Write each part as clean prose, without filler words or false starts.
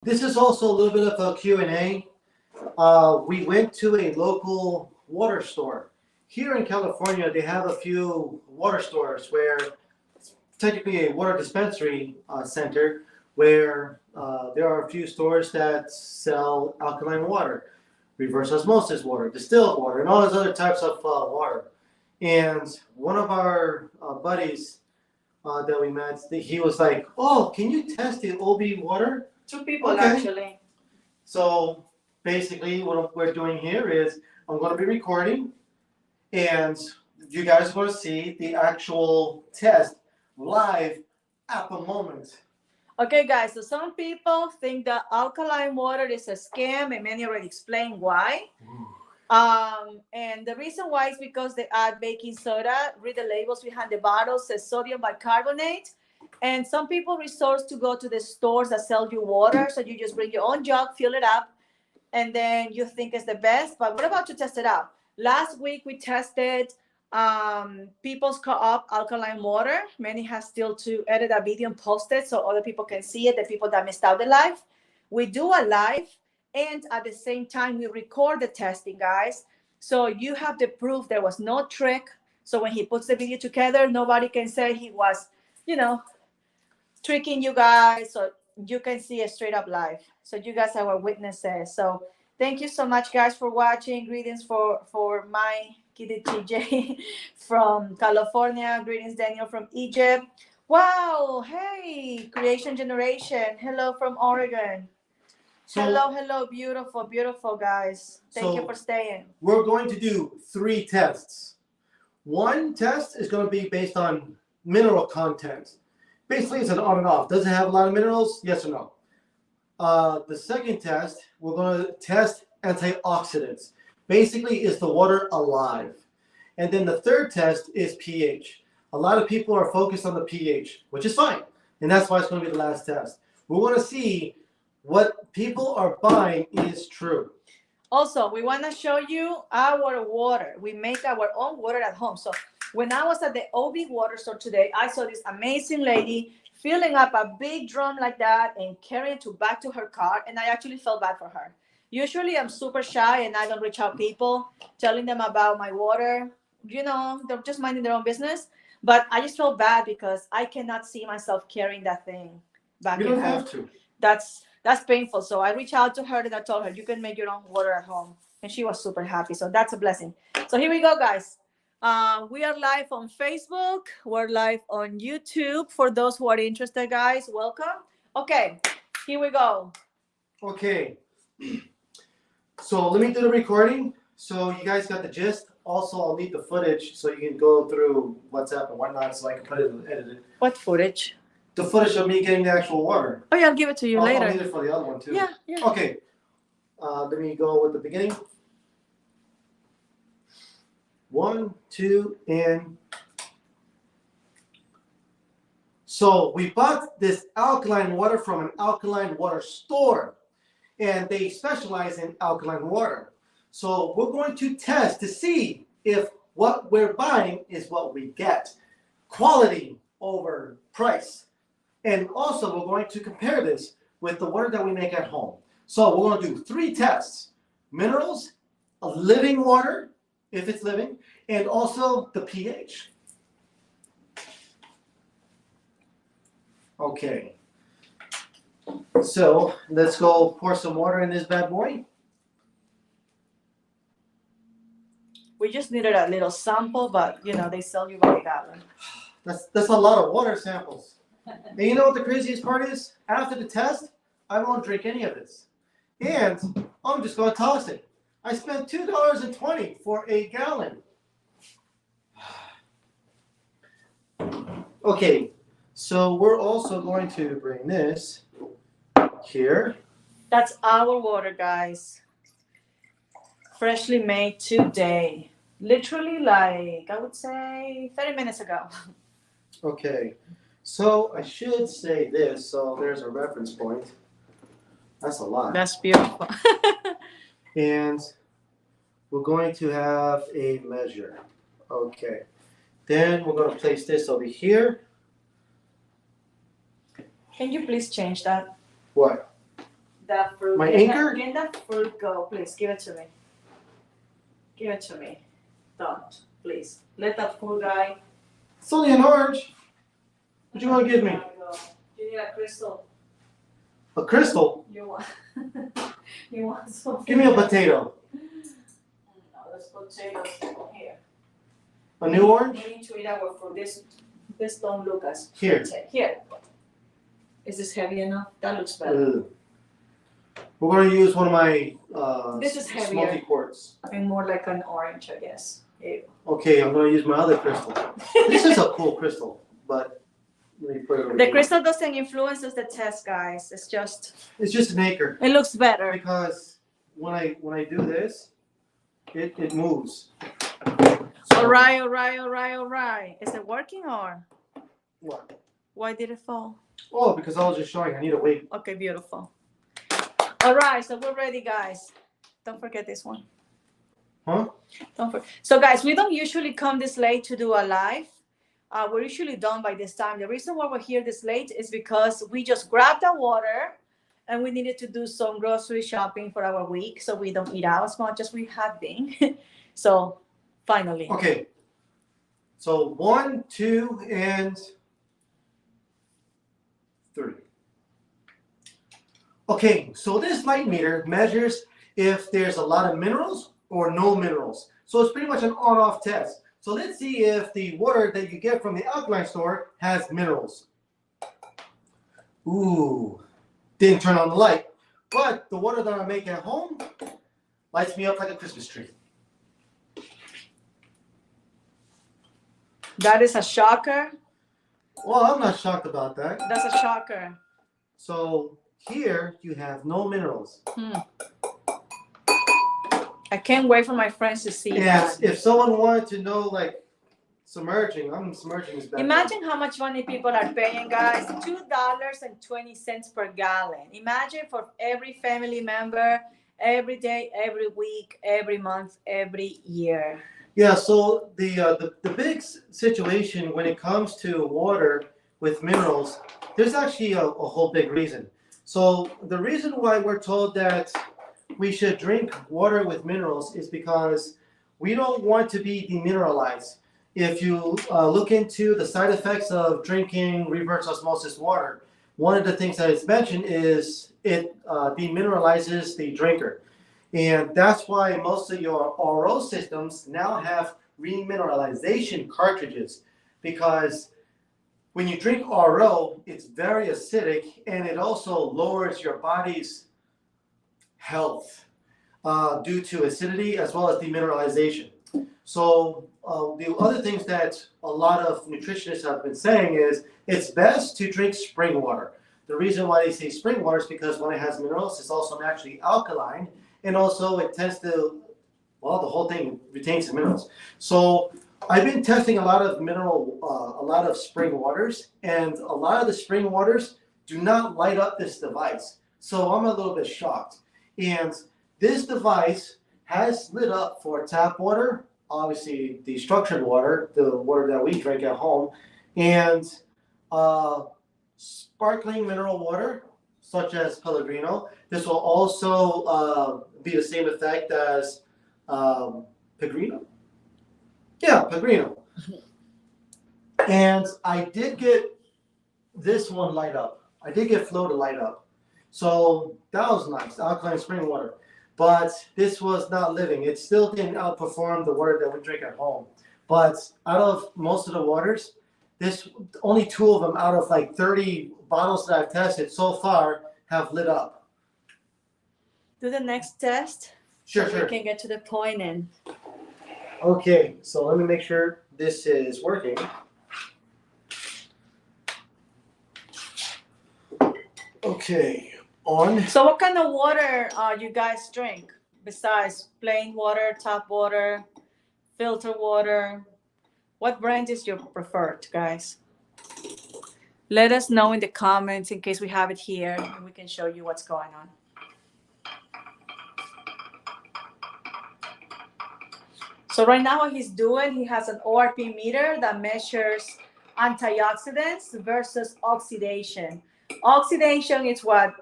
This is also a little bit of a Q&A. We went to a local water store. Here in California, they have a few water stores where it's technically a water dispensary center where there are a few stores that sell alkaline water, reverse osmosis water, distilled water, and all those other types of water. And one of our buddies that we met, he was like, "Oh, can you test the OB water?" Two people Okay. actually. So basically, what we're doing here is I'm going to be recording, and you guys are going to see the actual test live at the moment. Okay, guys, so some people think that alkaline water is a scam, and many already explained why. And the reason why is because they add baking soda. Read the labels behind the bottles, says sodium bicarbonate. And some people resort to go to the stores that sell you water. So you just bring your own jug, fill it up, and then you think it's the best. But what about to test it out? Last week we tested People's Co-op alkaline water. Many have still to edit a video and post it so other people can see it, the people that missed out the live. We do a live, and at the same time we record the testing, guys. So you have the proof there was no trick. So when he puts the video together, nobody can say he was, you know, tricking you guys. So you can see it straight up live. So you guys are our witnesses. So thank you so much, guys, for watching. Greetings for my kitty TJ from California. Greetings, Daniel from Egypt. Wow. Hey, Creation Generation. Hello from Oregon. So, Hello, beautiful, beautiful guys. Thank you So- for staying. we're going to do 3 tests. One test is going to be based on mineral content. Basically, it's an on and off. Does it have a lot of minerals? Yes or no? The second test, we're going to test antioxidants. Basically, is the water alive? And then the third test is pH. A lot of people are focused on the pH, which is fine. And that's why it's going to be the last test. We want to see what people are buying is true. Also, we want to show you our water. We make our own water at home. So when I was at the OB water store today, I saw this amazing lady filling up a big drum like that and carrying it back to her car. And I actually felt bad for her. Usually I'm super shy and I don't reach out people telling them about my water. You know, they're just minding their own business. But I just felt bad because I cannot see myself carrying that thing back You in don't home. have to. That's painful. So I reached out to her and I told her you can make your own water at home, and she was super happy. So that's a blessing. So here we go, guys. We are live on Facebook. We're live on YouTube. For those who are interested, guys, welcome. Okay, here we go. Okay. So let me do the recording. So you guys got the gist. Also, I'll need the footage so you can go through WhatsApp and whatnot so I can put it and edit it. What footage? The footage of me getting the actual water. Oh yeah, I'll give it to you later. I'll need it for the other one too. Yeah, yeah. Okay. Let me go with the beginning. 1, 2, and so we bought this alkaline water from an alkaline water store, and they specialize in alkaline water. So we're going to test to see if what we're buying is what we get. Quality over price. And also we're going to compare this with the water that we make at home. So we're going to do 3 tests. Minerals, a living water, if it's living, and also the pH. Okay. So let's go pour some water in this bad boy. We just needed a little sample, but you know they sell you by the gallon. That's a lot of water samples. And you know what the craziest part is? After the test, I won't drink any of this. And I'm just going to toss it. I spent $2.20 for a gallon. Okay, so we're also going to bring this here. That's our water, guys. Freshly made today. Literally, like, I would say 30 minutes ago. Okay, so I should say this, so there's a reference point. That's a lot. That's beautiful. And we're going to have a measure. Okay, then we're going to place this over here. Can you please change that? What? that fruit. My Get anchor? Get that fruit go, please. Give it to me. Give it to me. Don't, please. Let that fruit guy. It's only an orange. What you gonna give me? You need a crystal. A crystal? You want? You want something? Give me a potato. No, there's potatoes here. A new orange? We need to eat our fruit. This don't look as Here. Here. Is this heavy enough? That looks better. We're gonna use one of my This is heavier. smoky quartz. And more like an orange, I guess. Ew. Okay, I'm gonna use my other crystal. This is a cool crystal, but let me put it over The here. crystal doesn't influence the test, guys. It's just It's just an acre it looks better. because when I do this, it moves. All right. Is it working or What? why did it fall? Oh, because I was just showing. I need to wait. Okay, beautiful. All right, so we're ready, guys. Don't forget this one. Huh? Don't forget. So, guys, we don't usually come this late to do a live. We're usually done by this time. The reason why we're here this late is because we just grabbed the water and we needed to do some grocery shopping for our week, so we don't eat out as much as we have been. So, finally. Okay. So 1, 2, and 3. Okay, so this light meter measures if there's a lot of minerals or no minerals. So it's pretty much an on-off test. So let's see if the water that you get from the alkaline store has minerals. Ooh, didn't turn on the light. But the water that I make at home lights me up like a Christmas tree. That is a shocker. Well, I'm not shocked about that. That's a shocker. So here you have no minerals. I can't wait for my friends to see And that. if someone wanted to know, like, submerging, I'm submerging is better. Imagine how much money people are paying, guys. $2.20 per gallon. Imagine for every family member, every day, every week, every month, every year. Yeah, so the big situation when it comes to water with minerals, there's actually a whole big reason. So the reason why we're told that we should drink water with minerals is because we don't want to be demineralized. If you look into the side effects of drinking reverse osmosis water, one of the things that is mentioned is it demineralizes the drinker. And that's why most of your RO systems now have remineralization cartridges, because when you drink RO, it's very acidic and it also lowers your body's health due to acidity as well as demineralization. So the other things that a lot of nutritionists have been saying is it's best to drink spring water. The reason why they say spring water is because when it has minerals, it's also naturally alkaline, and also it tends to, well, the whole thing retains the minerals. So I've been testing a lot of a lot of spring waters, and a lot of the spring waters do not light up this device. So I'm a little bit shocked. And this device has lit up for tap water, obviously the structured water, the water that we drink at home, and sparkling mineral water, such as Pellegrino. This will also be the same effect as Pellegrino. Yeah, Pellegrino. And I did get this one light up. I did get Flow to light up. So that was nice, alkaline spring water. But this was not living. It still didn't outperform the water that we drink at home. But out of most of the waters, this only 2 of them out of like 30 bottles that I've tested so far have lit up. Do the next test. Sure. We can get to the point and. Okay, so let me make sure this is working. Okay, on. So what kind of water you guys drink besides plain water, tap water, filter water? What brand is your preferred, guys? Let us know in the comments in case we have it here and we can show you what's going on. So right now what he's doing, he has an ORP meter that measures antioxidants versus oxidation. Oxidation is what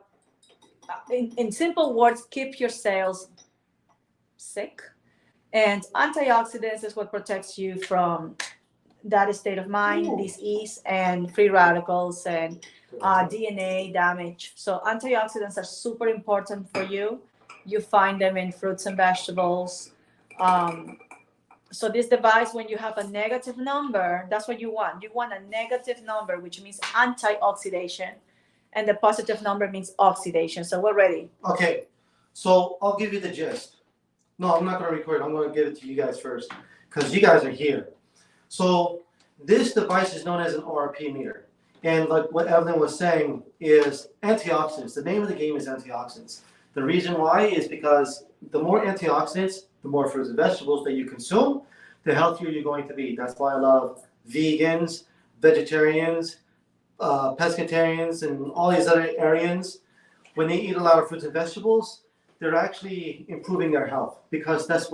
in simple words, keep your cells sick. And antioxidants is what protects you from that state of mind, disease, and free radicals and DNA damage. So antioxidants are super important for you. You find them in fruits and vegetables. So this device, when you have a negative number, that's what you want. You want a negative number, which means antioxidation, and the positive number means oxidation. So we're ready. Okay, so I'll give you the gist. No, I'm not going to record. I'm going to give it to you guys first because you guys are here. So this device is known as an ORP meter. And like what Evelyn was saying is antioxidants. The name of the game is antioxidants. The reason why is because the more antioxidants, the more fruits and vegetables that you consume, the healthier you're going to be. That's why a lot of vegans, vegetarians, pescatarians, and all these other Aryans, when they eat a lot of fruits and vegetables, they're actually improving their health because that's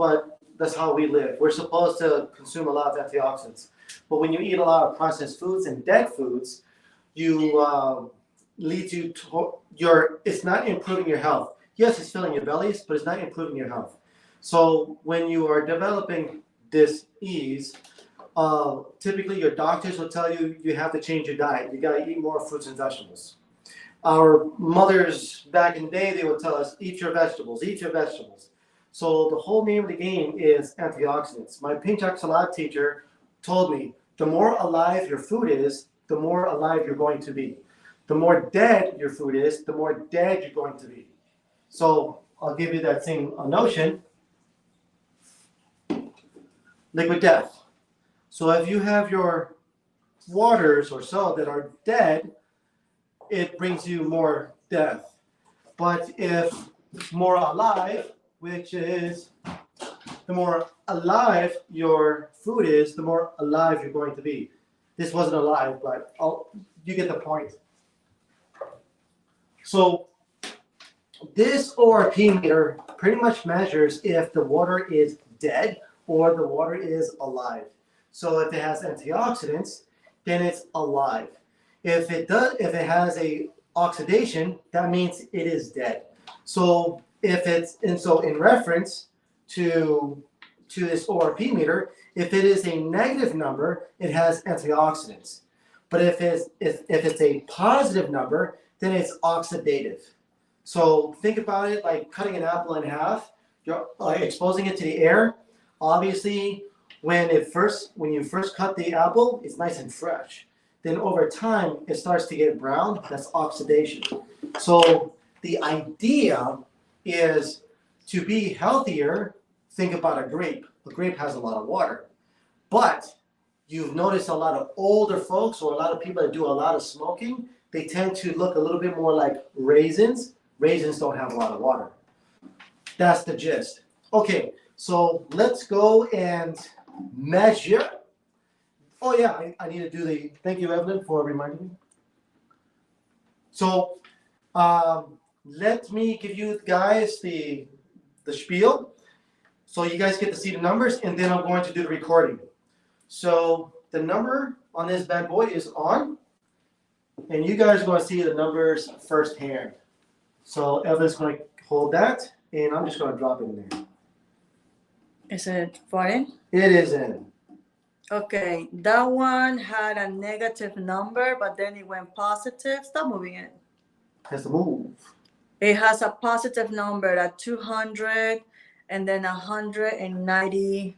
how we live. We're supposed to consume a lot of antioxidants. But when you eat a lot of processed foods and dead foods, you lead you to it's not improving your health. Yes, it's filling your bellies, but it's not improving your health. So when you are developing this ease, typically your doctors will tell you you have to change your diet. You got to eat more fruits and vegetables. Our mothers back in the day, they would tell us, eat your vegetables, eat your vegetables. So the whole name of the game is antioxidants. My Pink Salad teacher told me, the more alive your food is, the more alive you're going to be. The more dead your food is, the more dead you're going to be. So I'll give you that same notion. Liquid death. So if you have your waters or so that are dead, it brings you more death. But if more alive, which is the more alive your food is, the more alive you're going to be. This wasn't alive, but you get the point. So this ORP meter pretty much measures if the water is dead or the water is alive. So if it has antioxidants, then it's alive. If it has a oxidation, that means it is dead. So in reference to this ORP meter, if it is a negative number, it has antioxidants. But if it's a positive number, then it's oxidative. So think about it like cutting an apple in half. You're exposing it to the air. Obviously, when you first cut the apple, it's nice and fresh. Then over time, it starts to get brown. That's oxidation. So the idea is to be healthier. Think about a grape. A grape has a lot of water. But you've noticed a lot of older folks or a lot of people that do a lot of smoking, they tend to look a little bit more like raisins. Raisins don't have a lot of water. That's the gist. Okay, so let's go and measure. Oh yeah, I need to do the, thank you Evelyn for reminding me. So let me give you guys the spiel. So you guys get to see the numbers and then I'm going to do the recording. So the number on this bad boy is on and you guys are going to see the numbers firsthand. So Evelyn's going to hold that and I'm just going to drop it in there. Is it foreign? It is in. Okay, that one had a negative number, but then it went positive. Stop moving it. Has to move. It has a positive number at 200 and then 190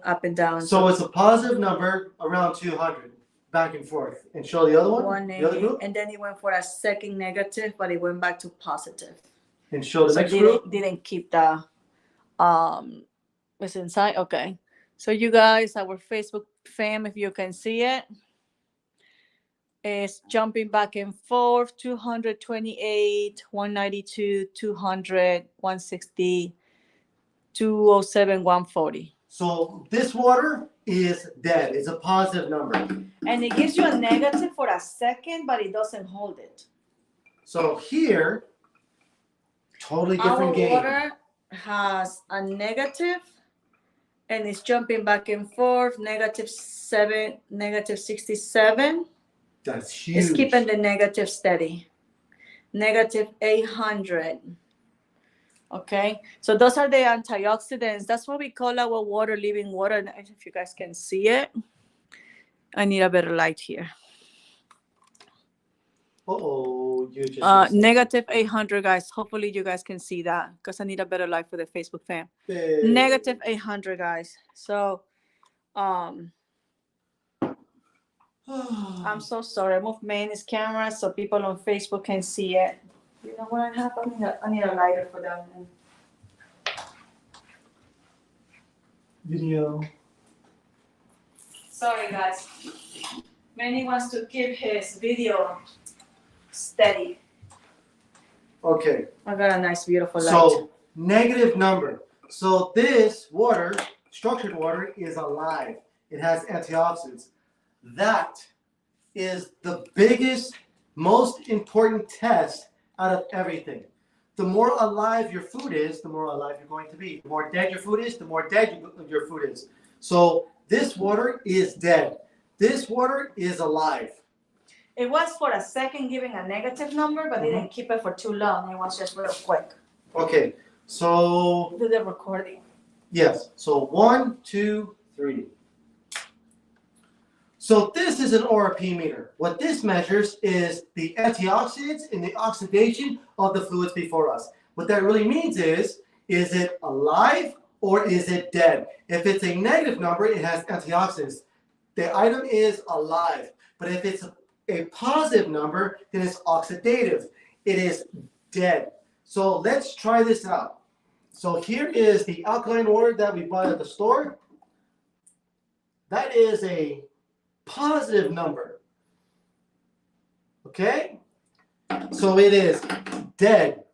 up and down. So it's a positive number around 200, back and forth. And show the other one, 180, the other group. and then it went for a second negative, but it went back to positive. And show the So next group. didn't keep the was inside. Okay. So you guys, our Facebook fam, if you can see it, is jumping back and forth, 228, 192, 200, 160, 207, 140. So this water is dead. It's a positive number. And it gives you a negative for a second, but it doesn't hold it. So here, totally different Our game. water has a negative, and it's jumping back and forth, -7, -67. That's huge. It's keeping the negative steady. negative 800. Okay, so those are the antioxidants. That's what we call our water living water. And if you guys can see it, I need a better light here. Uh-oh, you just Negative 800, guys. Hopefully you guys can see that because I need a better light for the Facebook fam. Hey. Negative 800, guys. So I'm so sorry. I moved Manny's camera so people on Facebook can see it. You know what I have? I need a lighter for that one. Video. Sorry, guys. Manny wants to keep his video steady. Okay. I got a nice, beautiful light. So negative number. So this water, structured water, is alive. It has antioxidants. That is the biggest, most important test out of everything. The more alive your food is, the more alive you're going to be. The more dead your food is, the more dead your food is. So this water is dead. This water is alive. It was for a second giving a negative number, but they didn't keep it for too long. It was just real quick. Okay, so Do the recording. yes. So 1, 2, 3. So this is an ORP meter. What this measures is the antioxidants and the oxidation of the fluids before us. What that really means is it alive or is it dead? If it's a negative number, it has antioxidants. The item is alive. But if it's a positive number, then it's oxidative. It is dead. So let's try this out. So here is the alkaline water that we bought at the store. That is a positive number. Okay? So it is dead.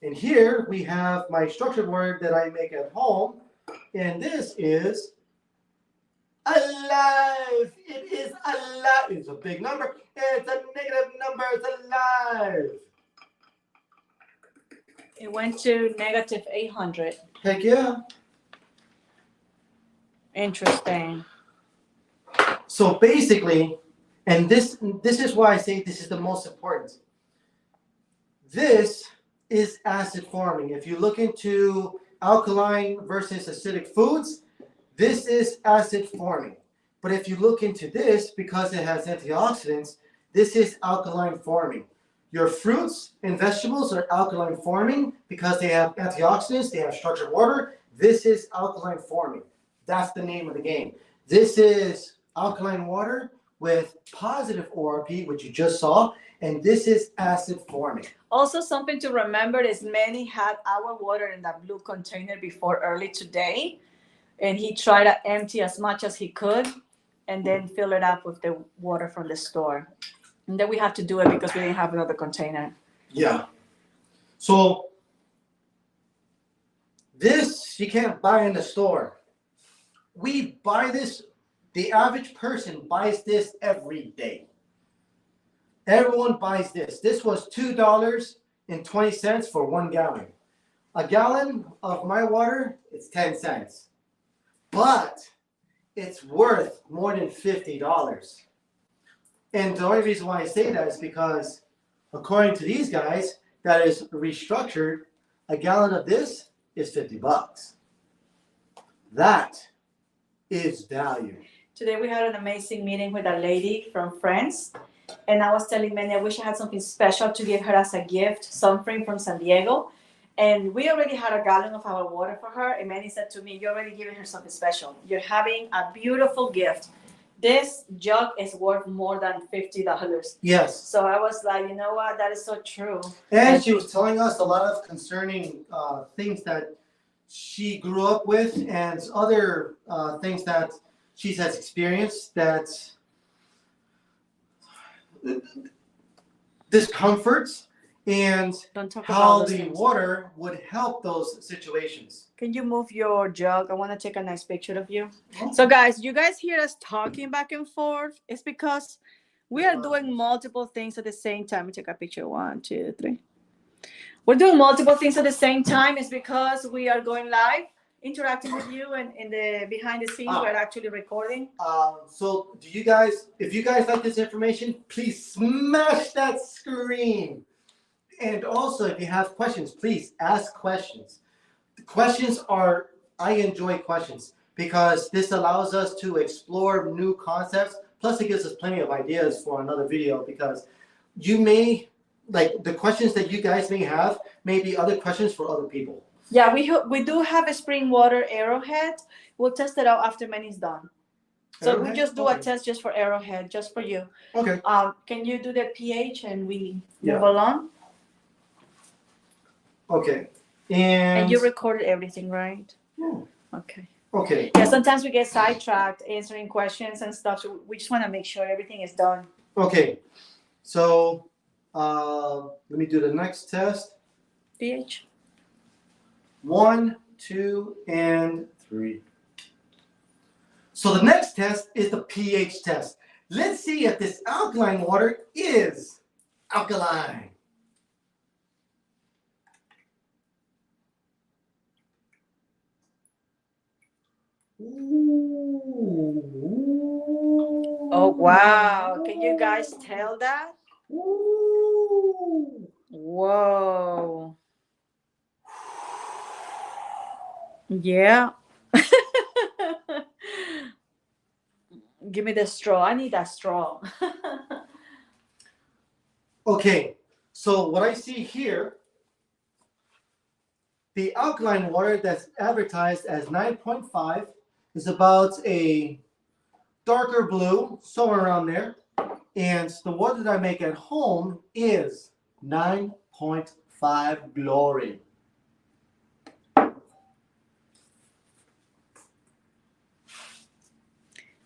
And here we have my structured water that I make at home. And this is alive. It is alive. It's a big number. It's a negative number. It's alive. It went to negative 800. Heck yeah. Interesting. So basically, and this is why I say this is the most important. This is acid forming. If you look into alkaline versus acidic foods, this is acid forming. But if you look into this, because it has antioxidants, this is alkaline forming. Your fruits and vegetables are alkaline forming because they have antioxidants, they have structured water. This is alkaline forming. That's the name of the game. This is alkaline water with positive ORP, which you just saw, and this is acid forming. Also, something to remember is Manny had our water in that blue container before early today, and he tried to empty as much as he could and then fill it up with the water from the store. And then we have to do it because we didn't have another container. Yeah. So this you can't buy in the store. We buy this, the average person buys this every day. Everyone buys this. This was $2.20 for 1 gallon. A gallon of my water, it's 10 cents. But it's worth more than $50. And the only reason why I say that is because, according to these guys, that is restructured, a gallon of this is $50. That is value. Today we had an amazing meeting with a lady from France, and I was telling Manny I wish I had something special to give her as a gift, something from San Diego. And we already had a gallon of our water for her, and Manny said to me, "You're already giving her something special. You're having a beautiful gift. This jug is worth more than $50. Yes. So I was like, you know what? That is so true. And she was telling us a lot of concerning things that she grew up with and other things that she has experienced, that discomforts, and Don't talk how about those the things. water would help those situations. Can you move your jug? I want to take a nice picture of you. So guys, you guys hear us talking back and forth. It's because we are doing multiple things at the same time. Let me take a picture. 1, 2, 3. We're doing multiple things at the same time. It's because we are going live, interacting with you, and in the behind the scenes, we're actually recording. So do you guys, if you guys like this information, please smash that screen. And also, if you have questions, please ask questions. The questions are, I enjoy questions because this allows us to explore new concepts. Plus, it gives us plenty of ideas for another video because you may, like the questions that you guys may have, may be other questions for other people. Yeah, we do have a spring water Arrowhead. We'll test it out after Manny's done. So we Arrowhead? just do a Okay. test just for Arrowhead, just for you. Okay. Can you do the pH and we Yeah. move along? Okay. And you recorded everything, right? Yeah. Okay. Okay. Yeah, sometimes we get sidetracked answering questions and stuff, so we just want to make sure everything is done. Okay. So let me do the next test. pH. 1, 2, and 3. So the next test is the pH test. Let's see if this alkaline water is alkaline. Ooh. Oh, wow. Can you guys tell that? Ooh. Whoa. Yeah. Give me the straw. I need that straw. Okay, so what I see here, the alkaline water that's advertised as 9.5 is about a darker blue, somewhere around there. And the water that I make at home is 9.5 glory.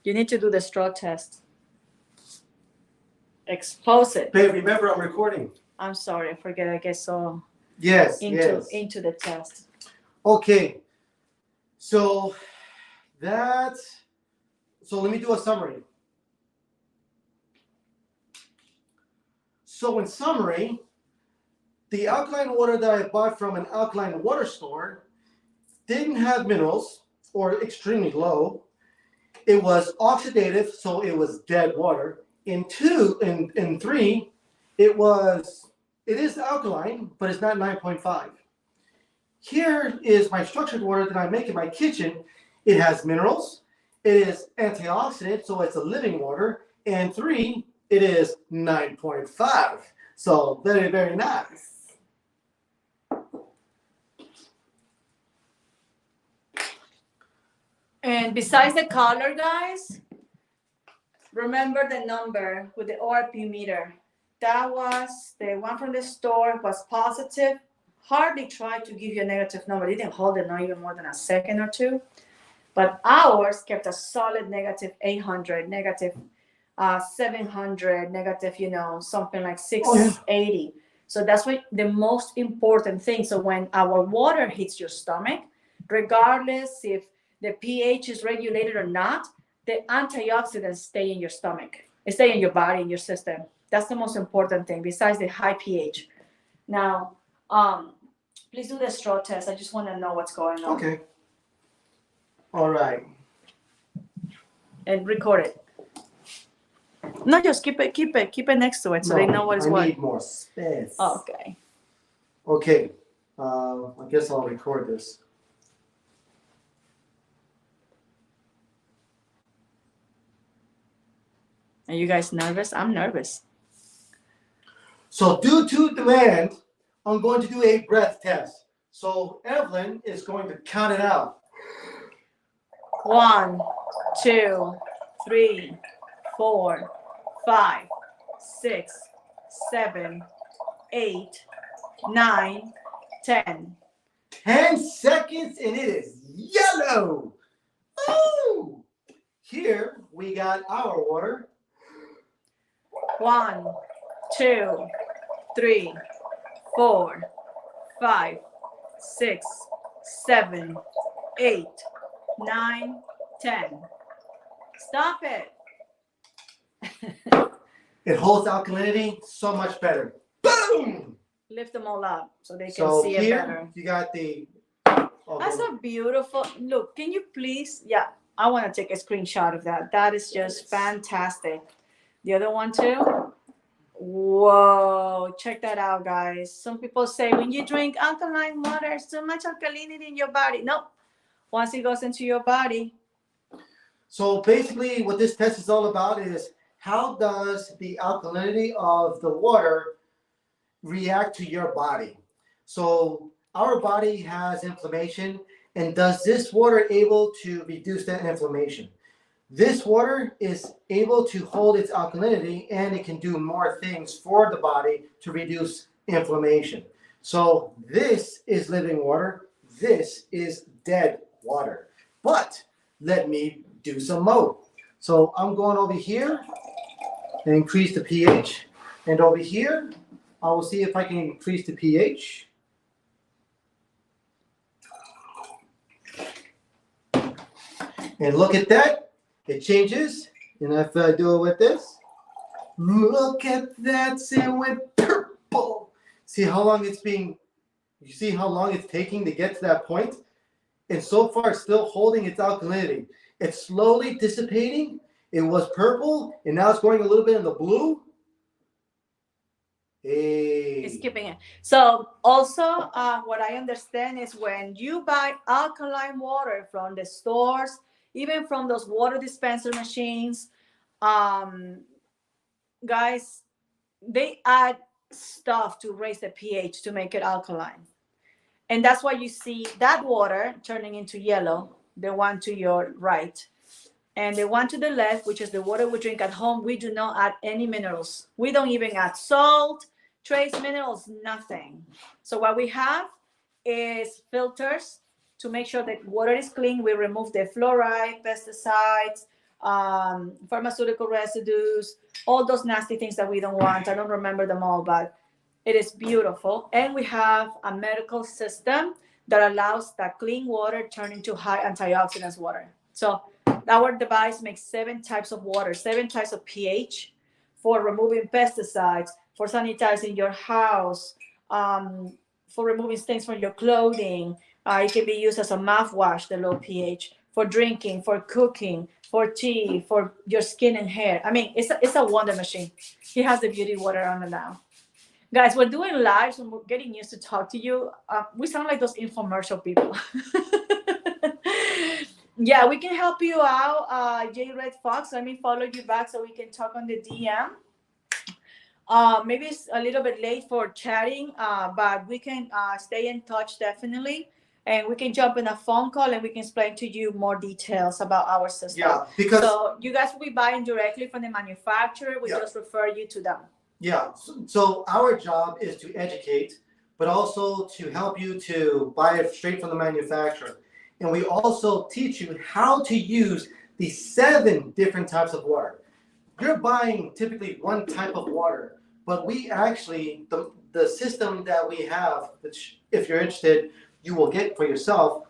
You need to do the straw test. Expose it. Babe, remember I'm recording. I'm sorry, I forget. I get so Yes, into the test. Okay, so let me do a summary. So in summary, the alkaline water that I bought from an alkaline water store didn't have minerals or extremely low. It was oxidative, so it was dead water. In 3, it is alkaline, but it's not 9.5. Here is my structured water that I make in my kitchen. It has minerals. It is antioxidant, so it's a living water. And 3, it is 9.5. So very, very nice. And besides the color, guys, remember the number with the ORP meter. That was the one from the store, was positive. Hardly tried to give you a negative number. It didn't hold it not even more than a second or two. But ours kept a solid negative 800, negative 700, negative, something like 680. So that's what the most important thing. So when our water hits your stomach, regardless if the pH is regulated or not, the antioxidants stay in your stomach. They stay in your body, in your system. That's the most important thing, besides the high pH. Now, please do the straw test. I just want to know what's going on. Okay. All right. And record it. No, just keep it next to it so they know what is what. I need more space. Okay. Okay. I guess I'll record this. Are you guys nervous? I'm nervous. So due to demand, I'm going to do a breath test. So Evelyn is going to count it out. 1, 2, 3, 4, 5, 6, 7, 8, 9, 10. 10 seconds and it is yellow. Ooh! Here we got our water. 1, 2, 3, 4, 5, 6, 7, 8, 9, 10. Stop it. It holds alkalinity so much better. Boom! Lift them all up so they can So see it here better. you got the. That's a beautiful look. Can you please? Yeah, I want to take a screenshot of that. That is just fantastic. The other one too. Whoa, check that out, guys. Some people say when you drink alkaline water, there's too much alkalinity in your body. No, once it goes into your body. So basically what this test is all about is how does the alkalinity of the water react to your body? So our body has inflammation, and does this water able to reduce that inflammation? This water is able to hold its alkalinity, and it can do more things for the body to reduce inflammation. So this is living water. This is dead water. But let me do some more. So I'm going over here and increase the pH. And over here, I will see if I can increase the pH. And look at that. It changes. And if I do it with this, look at that. See, it went purple. See how long it's being, you see how long it's taking to get to that point? And so far, it's still holding its alkalinity. It's slowly dissipating. It was purple, and now it's going a little bit in the blue. Hey. It's keeping it. So also, what I understand is when you buy alkaline water from the stores, even from those water dispenser machines, guys, they add stuff to raise the pH to make it alkaline. And that's why you see that water turning into yellow, the one to your right. And the one to the left, which is the water we drink at home, we do not add any minerals. We don't even add salt, trace minerals, nothing. So what we have is filters to make sure that water is clean. We remove the fluoride, pesticides, pharmaceutical residues, all those nasty things that we don't want. I don't remember them all, but it is beautiful. And we have a medical system that allows that clean water turn into high antioxidants water. So our device makes 7 types of water, 7 types of pH for removing pesticides, for sanitizing your house, for removing stains from your clothing. It can be used as a mouthwash, the low pH, for drinking, for cooking, for tea, for your skin and hair. I mean, it's a wonder machine. He has the beauty water on it now. Guys, we're doing lives and we're getting used to talk to you. We sound like those infomercial people. Yeah, we can help you out, J Red Fox. Let me follow you back so we can talk on the DM. Maybe it's a little bit late for chatting, but we can stay in touch definitely. And we can jump in a phone call and we can explain to you more details about our system. Yeah, because so you guys will be buying directly from the manufacturer. We just refer you to them. Yeah, so our job is to educate, but also to help you to buy it straight from the manufacturer. And we also teach you how to use the 7 different types of water. You're buying typically one type of water, but we actually, the system that we have, which if you're interested, you will get for yourself,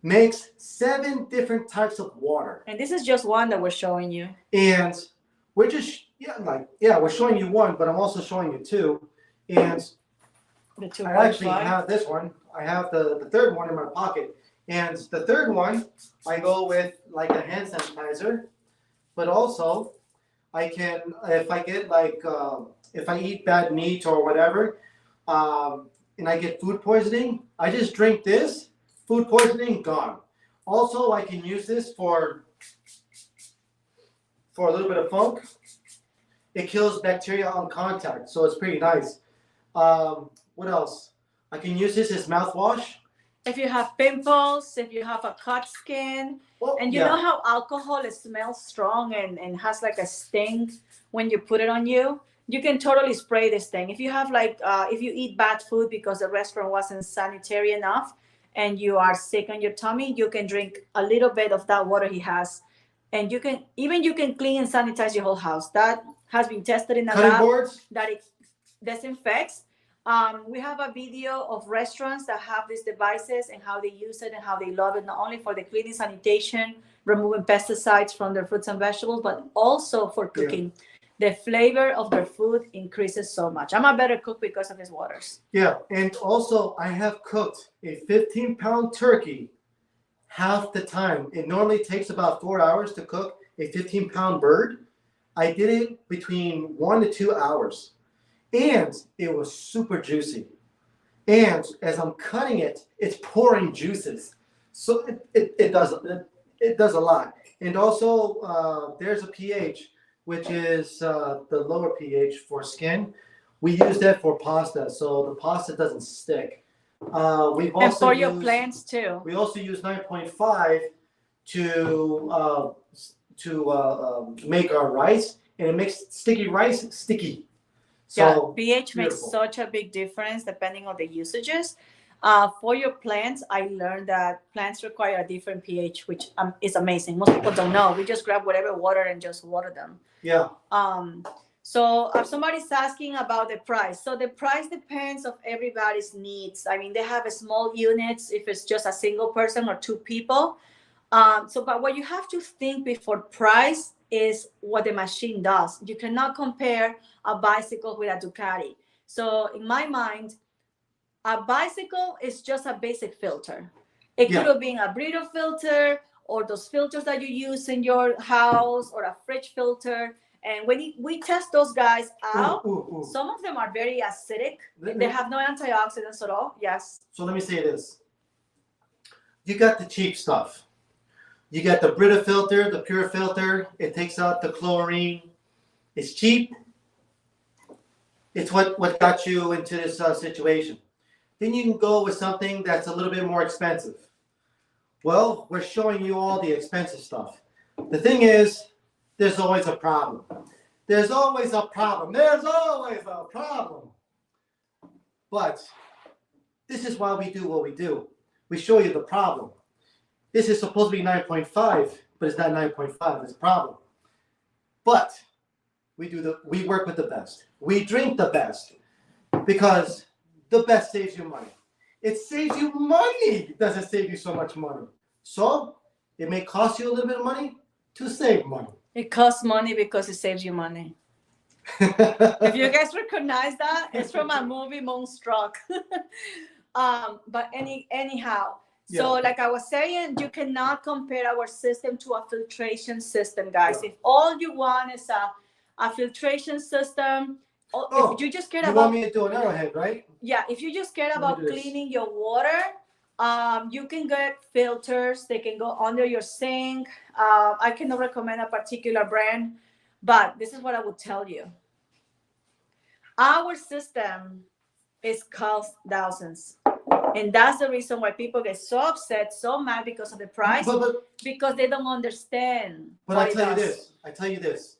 makes 7 different types of water. And this is just one that we're showing you. And we're just, we're showing you one, but I'm also showing you 2. And I actually have this one. I have the third one in my pocket. And the third one, I go with like a hand sanitizer, but also I can, if I get like, if I eat bad meat or whatever, and I get food poisoning, I just drink this, food poisoning, gone. Also, I can use this for a little bit of funk. It kills bacteria on contact, so it's pretty nice. What else? I can use this as mouthwash. If you have pimples, if you have a cut skin, and you know how alcohol smells strong and has like a sting when you put it on you, you can totally spray this thing. If you have like, if you eat bad food because the restaurant wasn't sanitary enough and you are sick on your tummy, you can drink a little bit of that water he has. And you can clean and sanitize your whole house. That has been tested in a lab that it disinfects. We have a video of restaurants that have these devices and how they use it and how they love it, not only for the cleaning, sanitation, removing pesticides from their fruits and vegetables, but also for cooking. Yeah. The flavor of their food increases so much. I'm a better cook because of these waters. Yeah, and also I have cooked a 15-pound turkey half the time. It normally takes about 4 hours to cook a 15-pound bird. I did it between 1 to 2 hours, and it was super juicy. And as I'm cutting it, it's pouring juices. So it does a lot. And also, there's a pH, which is the lower pH for skin. We use that for pasta, so the pasta doesn't stick. We've And also for your used, plants too. we also use 9.5 to make our rice, and it makes sticky rice sticky. Yeah, So pH makes beautiful. such a big difference depending on the usages. For your plants, I learned that plants require a different pH, which is amazing. Most people don't know. We just grab whatever water and just water them. Yeah. So somebody's asking about the price. So the price depends of everybody's needs. I mean, they have a small units if it's just a single person or two people. But what you have to think before price is what the machine does. You cannot compare a bicycle with a Ducati. So in my mind, a bicycle is just a basic filter. It could have been a Brito filter or those filters that you use in your house or a fridge filter. And when we test those guys out, some of them are very acidic. They have no antioxidants at all. Yes. So let me say this. You got the cheap stuff. You got the Brita filter, the pure filter. It takes out the chlorine. It's cheap. It's what got you into this situation. Then you can go with something that's a little bit more expensive. Well, we're showing you all the expensive stuff. The thing is, there's always a problem. There's always a problem. There's always a problem. But this is why we do what we do. We show you the problem. This is supposed to be 9.5, but it's not 9.5. It's a problem. But we work with the best. We drink the best because the best saves you money. It saves you money. It doesn't save you so much money. So it may cost you a little bit of money to save money. It costs money because it saves you money. If you guys recognize that, it's from a movie, Moonstruck. But anyhow, so like I was saying, you cannot compare our system to a filtration system, guys. If all you want is a filtration system, if you just care you about, want me to do an arrowhead, right? Yeah, if you just care about cleaning your water, you can get filters. They can go under your sink. I cannot recommend a particular brand, but this is what I would tell you. Our system is cost thousands. And that's the reason why people get so upset, so mad because of the price, because they don't understand. But I tell you this.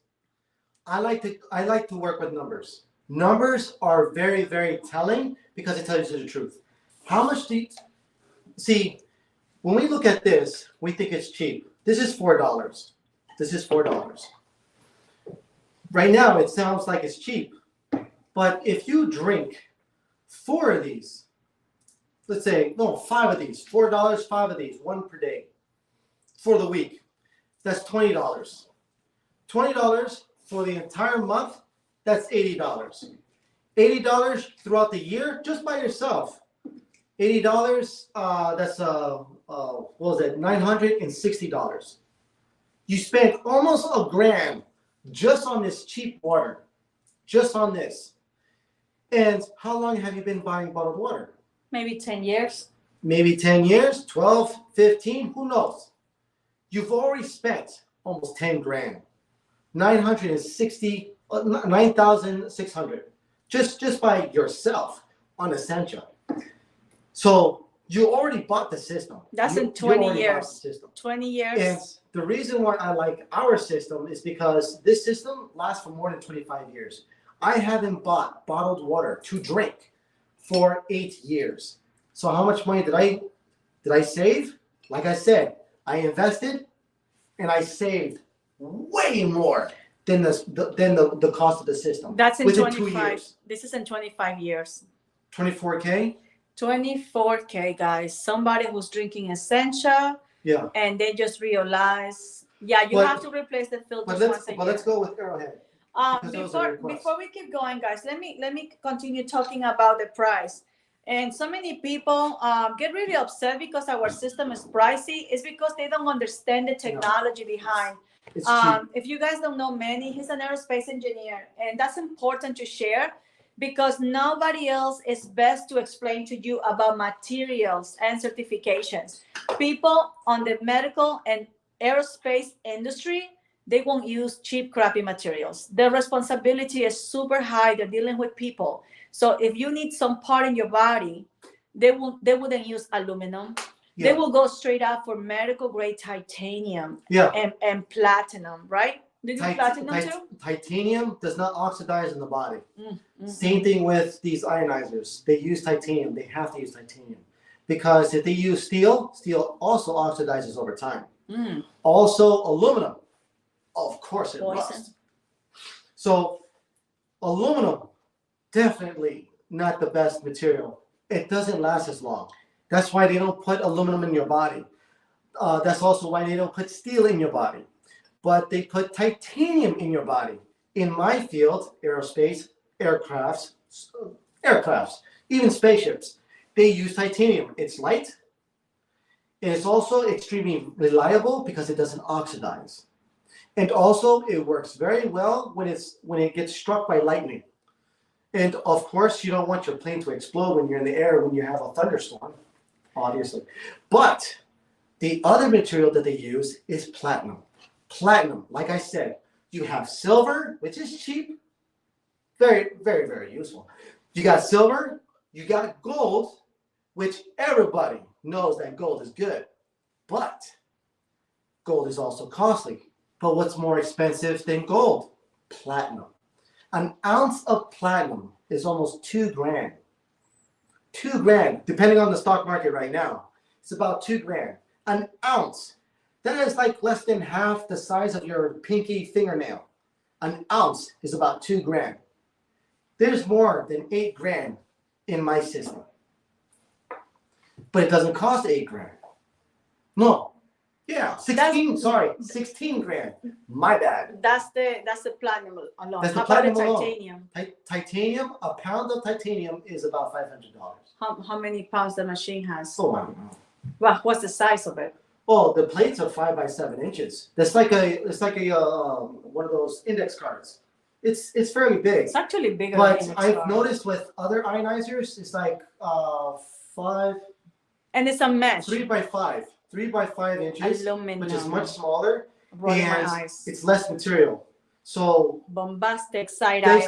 I like to work with numbers. Numbers are very, very telling because it tells you the truth. How much do you see? When we look at this, we think it's cheap. This is $4. This is $4. Right now, it sounds like it's cheap. But if you drink 4 of these, let's say, no, 5 of these, $4, 5 of these, 1 per day for the week, that's $20. $20 for the entire month, that's $80. $80 throughout the year, just by yourself. $80, that's what was that? $960. You spent almost $1,000 just on this cheap water, just on this. And how long have you been buying bottled water? Maybe 10 years. Maybe 10 years, 12, 15, who knows? You've already spent almost 10 grand. 9,600 just by yourself on Essentia. So you already bought the system. That's in 20 years. 20 years. And the reason why I like our system is because this system lasts for more than 25 years. I haven't bought bottled water to drink for 8 years. So how much money did I save? Like I said, I invested and I saved way more than the cost of the system. That's in within 25. 2 years. This is in 25 years. 24K? 24K, guys. Somebody who's drinking Essentia. Yeah. And they just realize, you have to replace the filters once a year. But let's go with Arrowhead. Before we keep going, guys, let me continue talking about the price. And so many people get really upset because our system is pricey. It's because they don't understand the technology behind. It's cheap. If you guys don't know Manny, he's an aerospace engineer, and that's important to share because nobody else is best to explain to you about materials and certifications. People on the medical and aerospace industry, they won't use cheap, crappy materials. Their responsibility is super high. They're dealing with people. So if you need some part in your body, they wouldn't use aluminum. Yeah. They will go straight up for medical grade titanium Yeah. and platinum, right? Do you do platinum too? Titanium does not oxidize in the body. Mm-hmm. Same thing with these ionizers. They use titanium. They have to use titanium. Because if they use steel, steel also oxidizes over time. Mm. Also, aluminum. Of course it Poison. must. So, aluminum, definitely not the best material. It doesn't last as long. That's why they don't put aluminum in your body. That's also why they don't put steel in your body. But they put titanium in your body. In my field, aerospace, aircrafts, even spaceships, they use titanium. It's light. And it's also extremely reliable because it doesn't oxidize. And also, it works very well when it gets struck by lightning. And of course, you don't want your plane to explode when you're in the air when you have a thunderstorm, obviously. But the other material that they use is platinum. Platinum, like I said, you have silver, which is cheap, very, very, very useful. You got silver, you got gold, which everybody knows that gold is good. But gold is also costly. But what's more expensive than gold? Platinum. An ounce of platinum is almost $2,000. $2,000, depending on the stock market right now. It's about $2,000. An ounce. That is like less than half the size of your pinky fingernail. An ounce is about $2,000. There's more than $8,000 in my system. But it doesn't cost $8,000. No. Yeah, 16 grand. My bad. That's the platinum alone. That's the How platinum about the alone. titanium? Titanium, a pound of titanium is about $500. How many pounds the machine has? Oh, I don't know. Well, what's the size of it? Oh, the plates are 5 by 7 inches. It's like a one of those index cards. It's fairly big. It's actually bigger. But than I've noticed with other ionizers, it's like 5. And it's a mesh. 3 by 5. 3 by 5 inches, Aluminum. which is much smaller, Rolling my and eyes. it's less material. So Bombastic side eye.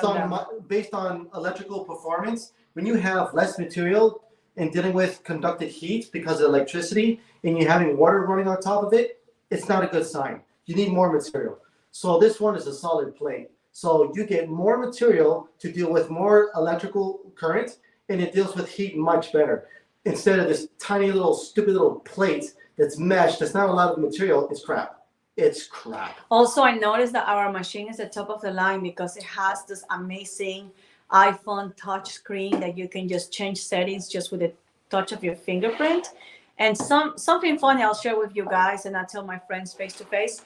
based on electrical performance, when you have less material and dealing with conducted heat because of electricity, and you're having water running on top of it, it's not a good sign. You need more material. So this one is a solid plate. So you get more material to deal with more electrical current, and it deals with heat much better. Instead of this tiny little stupid little plate that's meshed, that's not a lot of material, it's crap. It's crap. Also, I noticed that our machine is the top of the line because it has this amazing iPhone touch screen that you can just change settings just with a touch of your fingerprint. And something funny I'll share with you guys, and I tell my friends face to face.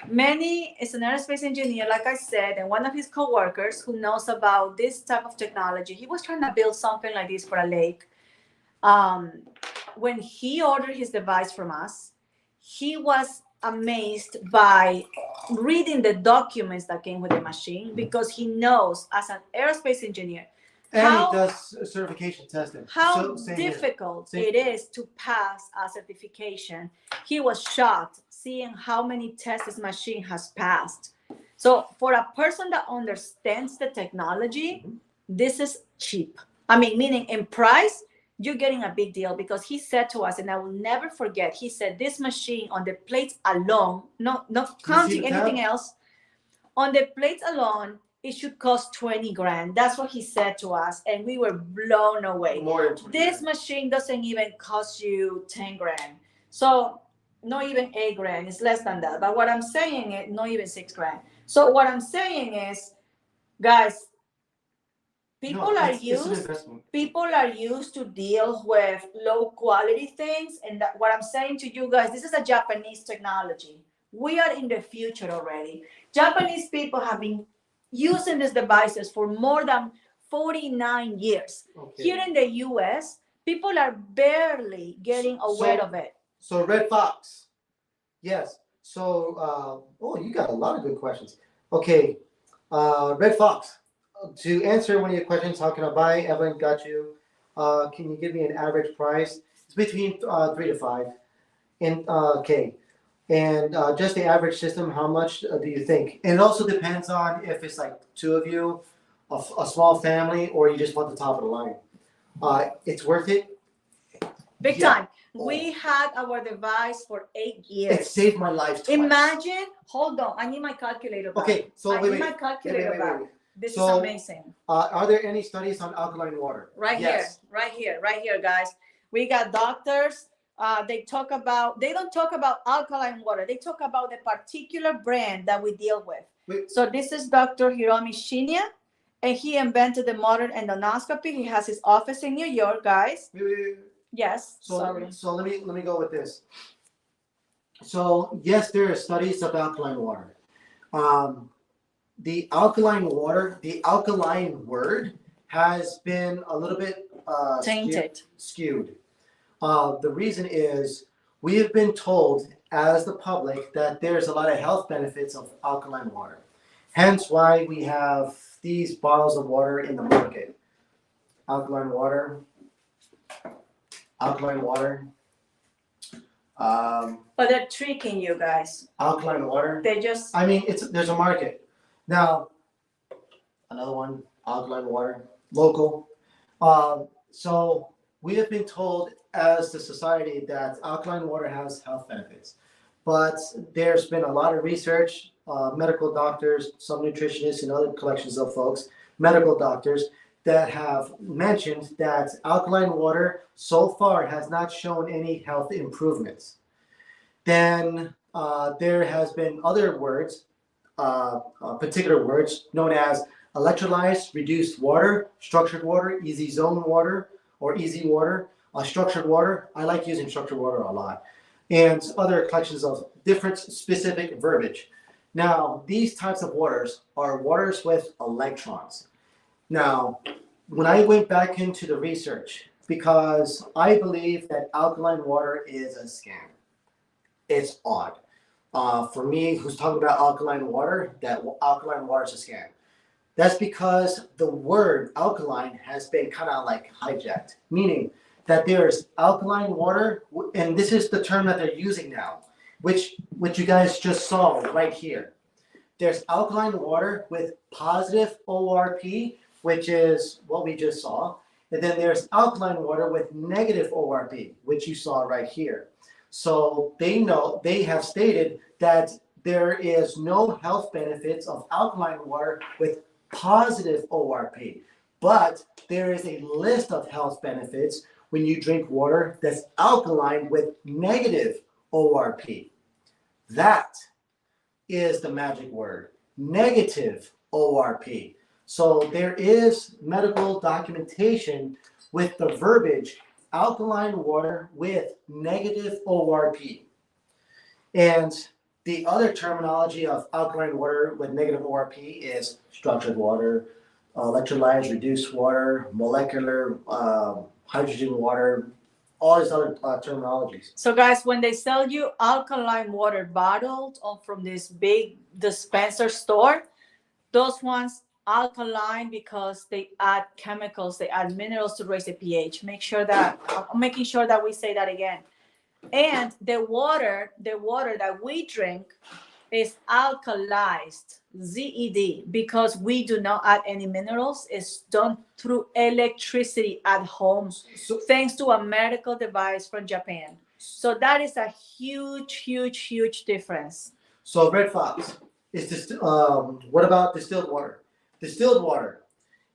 Manny is an aerospace engineer, like I said, and one of his coworkers who knows about this type of technology, he was trying to build something like this for a lake. When he ordered his device from us, he was amazed by reading the documents that came with the machine because he knows as an aerospace engineer And he does certification testing. how difficult it is to pass a certification. He was shocked seeing how many tests this machine has passed. So for a person that understands the technology, this is cheap. I mean, meaning in price, you're getting a big deal because he said to us, and I will never forget, he said this machine on the plates alone, not counting anything else, on the plates alone, it should cost 20 grand. That's what he said to us, and we were blown away. More than 20 This grand. machine doesn't even cost you 10 grand. So not even 8 grand, it's less than that. But what I'm saying is not even 6 grand. So what I'm saying is, guys, people are used to deal with low quality things, and that what I'm saying to you guys, this is a Japanese technology. We are in the future already. Japanese people have been using these devices for more than 49 years. Okay. Here in the US, people are barely getting aware of it. So Red Fox, yes. Oh, you got a lot of good questions. Okay, Red Fox. To answer one of your questions, how can I buy? Evan got you. Can you give me an average price? It's between 3 to 5. And okay, and just the average system. How much do you think? And it also depends on if it's like two of you, a small family, or you just want the top of the line. It's worth it. Big Yeah. time. We had our device for 8 It years. saved my life twice. Imagine, hold on, I need my calculator back. Okay, so I wait, need wait, my calculator back. This is amazing. Are there any studies on alkaline water? Right Yes. here, right here, guys. We got doctors. They don't talk about alkaline water. They talk about the particular brand that we deal with. Wait. So this is Dr. Hiromi Shinya, and he invented the modern endoscopy. He has his office in New York, guys. Wait. Yes. So, sorry. So let me go with this. So yes, there are studies of alkaline water. The alkaline water, the alkaline word has been a little bit Tainted. skewed. The reason is we have been told as the public that there's a lot of health benefits of alkaline water. Hence why we have these bottles of water in the market. Alkaline water. But they're tricking you guys. Alkaline water. They just. I mean, there's a market. Now, another one, alkaline water, local. So we have been told as the society that alkaline water has health benefits, but there's been a lot of research, medical doctors, some nutritionists, and other collections of folks, medical doctors, that have mentioned that alkaline water so far has not shown any health improvements. Then there has been other words, particular words known as electrolyzed reduced water, structured water, easy zone water, or easy water, structured water. I like using structured water a lot, and other collections of different specific verbiage. Now, these types of waters are waters with electrons. Now, when I went back into the research, because I believe that alkaline water is a scam. It's odd. For me, who's talking about alkaline water, that alkaline water is a scam. That's because the word alkaline has been kind of like hijacked, meaning that there's alkaline water, and this is the term that they're using now, which you guys just saw right here. There's alkaline water with positive ORP, which is what we just saw. And then there's alkaline water with negative ORP, which you saw right here. So they have stated that there is no health benefits of alkaline water with positive ORP, but there is a list of health benefits when you drink water that's alkaline with negative ORP. That is the magic word, negative ORP. So there is medical documentation with the verbiage alkaline water with negative ORP. And the other terminology of alkaline water with negative ORP is structured water, electrolyzed reduced water, molecular hydrogen water, all these other terminologies. So guys, when they sell you alkaline water bottled from this big dispenser store, those ones alkaline because they add chemicals, they add minerals to raise the pH. I'm making sure that we say that again. And the water that we drink is alkalized, ZED, because we do not add any minerals. It's done through electricity at home, thanks to a medical device from Japan. So that is a huge difference. So Red Fox, what about distilled water? Distilled water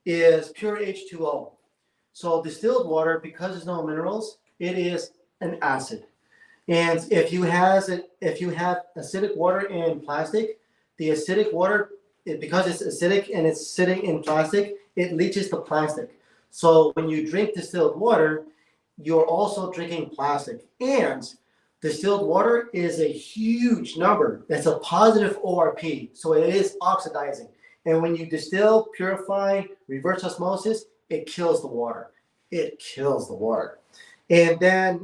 is pure H2O. So distilled water, because there's no minerals, it is an acid. And if you have acidic water in plastic, the acidic water, because it's acidic and it's sitting in plastic, it leaches the plastic. So when you drink distilled water, you're also drinking plastic. And distilled water is a huge number. It's a positive ORP, so it is oxidizing. And when you distill, purify, reverse osmosis, it kills the water. It kills the water. And then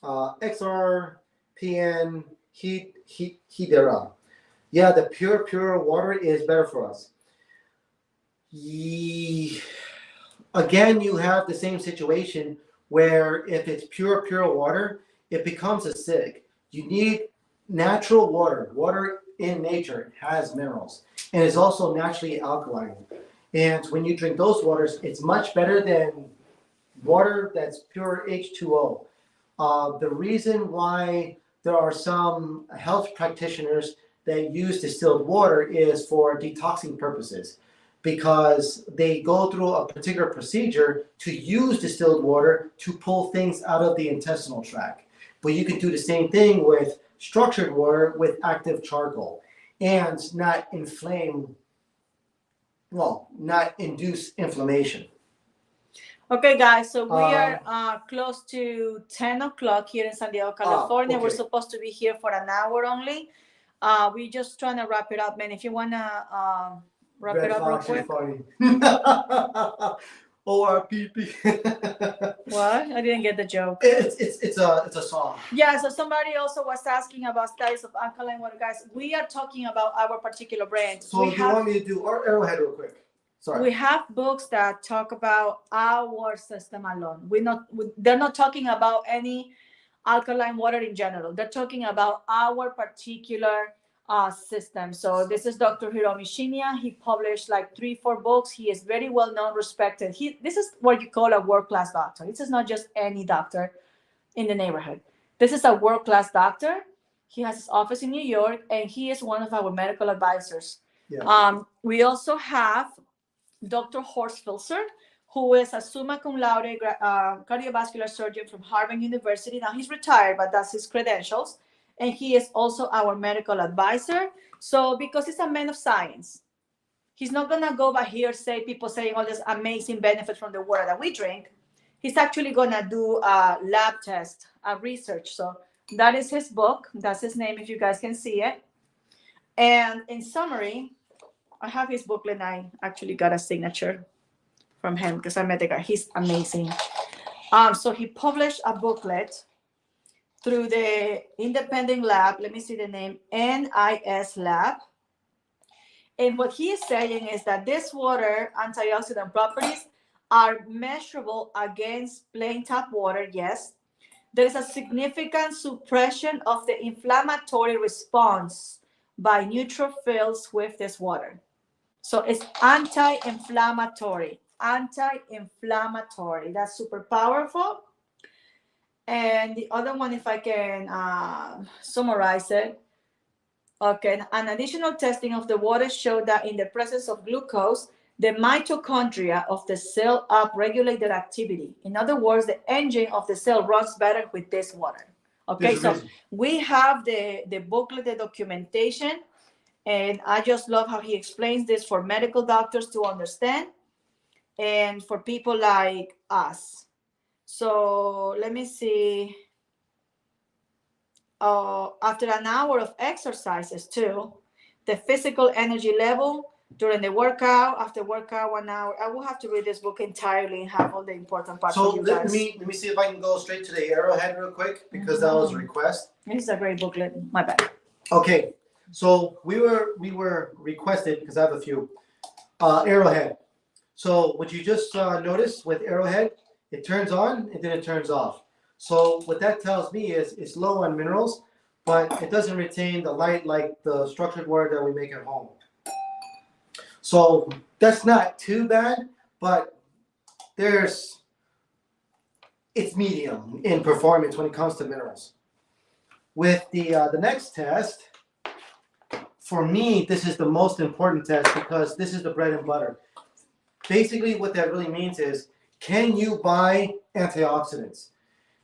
XR PN Hidera. Yeah, the pure water is better for us. Again, you have the same situation where if it's pure water, it becomes acidic. You need natural water. Water in nature has minerals and is also naturally alkaline. And when you drink those waters, it's much better than water that's pure H2O. The reason why there are some health practitioners that use distilled water is for detoxing purposes, because they go through a particular procedure to use distilled water to pull things out of the intestinal tract. But you can do the same thing with structured water with active charcoal and not induce inflammation. Okay, guys, so we are close to 10 o'clock here in San Diego, California. Okay. We're supposed to be here for an hour only. We're just trying to wrap it up, man. If you want to wrap it up real quick. ORPP. What? I didn't get the joke. It's a song. Yeah, so somebody also was asking about studies of alkaline water. Guys, we are talking about our particular brand. So you want me to do Arrowhead real quick? Sorry. We have books that talk about our system alone. They're not talking about any alkaline water in general. They're talking about our particular system. So this is Dr. Hiromi Shinya. He published like 3-4 books. He is very well known, respected. This is what you call a world-class doctor. This is not just any doctor in the neighborhood. This is a world-class doctor. He has his office in New York, and he is one of our medical advisors. Yeah. We also have Dr. Horst Filzer, who is a summa cum laude cardiovascular surgeon from Harvard University. Now he's retired, but that's his credentials. And he is also our medical advisor. So because he's a man of science, he's not going to go by hearsay, people saying all this amazing benefit from the water that we drink. He's actually going to do a lab test, a research. So that is his book. That's his name, if you guys can see it. And in summary, I have his booklet, and I actually got a signature from him because I met the guy. He's amazing. So he published a booklet through the independent lab. Let me see the name, NIS Lab. And what he is saying is that this water antioxidant properties are measurable against plain tap water. Yes, there is a significant suppression of the inflammatory response by neutrophils with this water. So it's anti-inflammatory. That's super powerful. And the other one, if I can summarize it. Okay, an additional testing of the water showed that in the presence of glucose, the mitochondria of the cell upregulate their activity. In other words, the engine of the cell runs better with this water. Okay, so we have the booklet, the documentation. And I just love how he explains this for medical doctors to understand and for people like us. So let me see. After an hour of exercises too, the physical energy level during the workout, after workout 1 hour. I will have to read this book entirely and have all the important parts. So let me see if I can go straight to the Arrowhead real quick, because that was a request. This is a great booklet. My bad. Okay. So we were requested, because I have a few, Arrowhead. So what you just noticed with Arrowhead, it turns on and then it turns off. So what that tells me is it's low on minerals, but it doesn't retain the light like the structured water that we make at home. So that's not too bad, but it's medium in performance when it comes to minerals. With the next test, for me, this is the most important test because this is the bread and butter. Basically, what that really means is, can you buy antioxidants?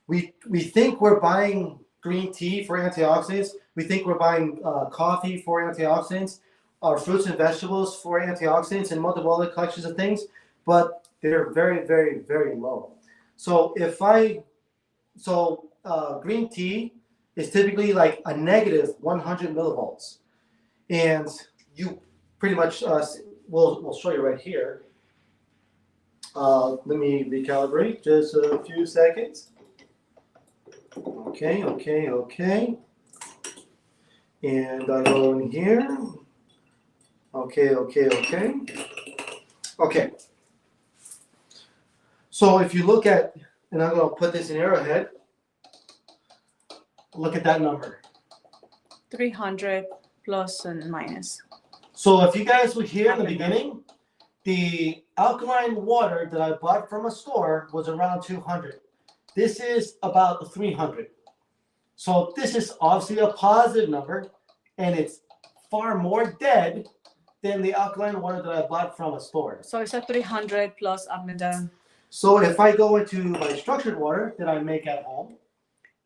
We think we're buying green tea for antioxidants. We think we're buying coffee for antioxidants, or fruits and vegetables for antioxidants, and multiple other collections of things, but they're very, very, very low. So green tea is typically like a negative 100 millivolts. And you pretty much, we'll show you right here. Let me recalibrate just a few seconds. Okay, okay, okay. And I go in here. Okay, okay, okay. Okay. So if you look at, and I'm gonna put this in Arrowhead, look at that number. 300 plus and minus. So if you guys were here in the beginning, the alkaline water that I bought from a store was around 200. This is about 300. So this is obviously a positive number, and it's far more dead than the alkaline water that I bought from a store. So it's a 300 plus up and down. So if I go into my structured water that I make at home,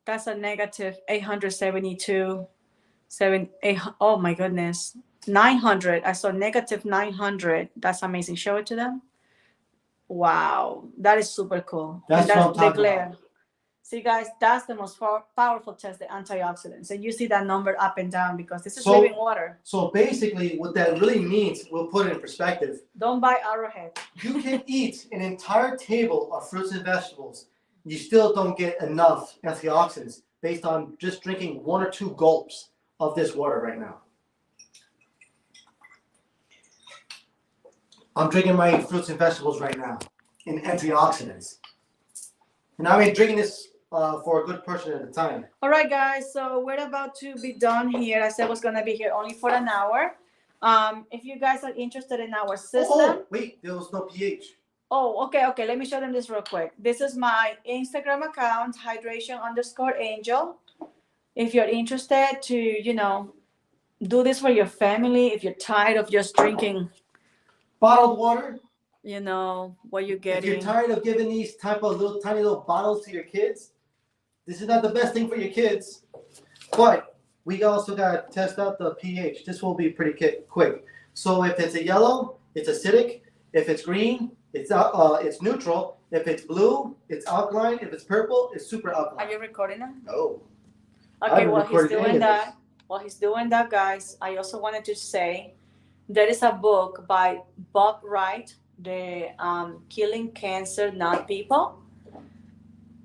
that's a negative 872. Oh my goodness. 900. I saw negative 900. That's amazing. Show it to them. Wow. That is super cool. That's what I'm the talking glare. about. See, guys, that's the most powerful test, the antioxidants. And you see that number up and down because this is living water. So basically, what that really means, we'll put it in perspective. Don't buy Arrowhead. You can eat an entire table of fruits and vegetables. You still don't get enough antioxidants based on just drinking 1 or 2 gulps of this water right now. I'm drinking my fruits and vegetables right now in antioxidants. And I've been drinking this for a good portion at a time. All right, guys. So we're about to be done here. I said I was going to be here only for an hour. If you guys are interested in our system. Oh, wait, there was no pH. Oh, okay. Let me show them this real quick. This is my Instagram account, hydration_angel. If you're interested to, do this for your family, if you're tired of just drinking bottled water, what you're getting. If you're tired of giving these type of tiny little bottles to your kids, this is not the best thing for your kids. But we also got to test out the pH. This will be pretty quick. So if it's a yellow, it's acidic. If it's green, it's neutral. If it's blue, it's alkaline. If it's purple, it's super alkaline. Are you recording them? No. Okay, while he's doing that, guys, I also wanted to say there is a book by Bob Wright, the Killing Cancer Not People.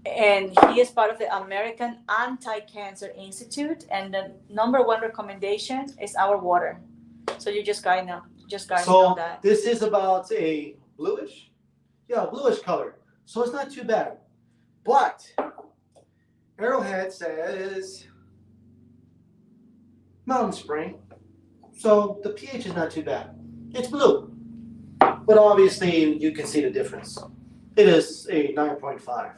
And he is part of the American Anti-Cancer Institute. And the number 1 recommendation is our water. So you just gotta know that. So this is about a bluish color. So it's not too bad. But Arrowhead says Mountain Spring. So the pH is not too bad. It's blue. But obviously you can see the difference. It is a 9.5.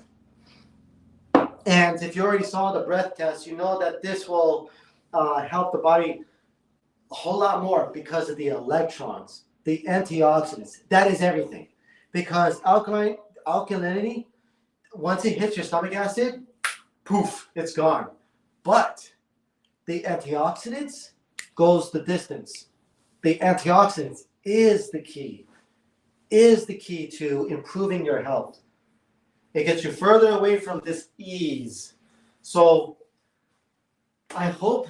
And if you already saw the breath test, you know that this will help the body a whole lot more because of the electrons, the antioxidants. That is everything. Because alkalinity, once it hits your stomach acid, poof, it's gone. But the antioxidants goes the distance. The antioxidants is the key to improving your health. It gets you further away from this ease. So I hope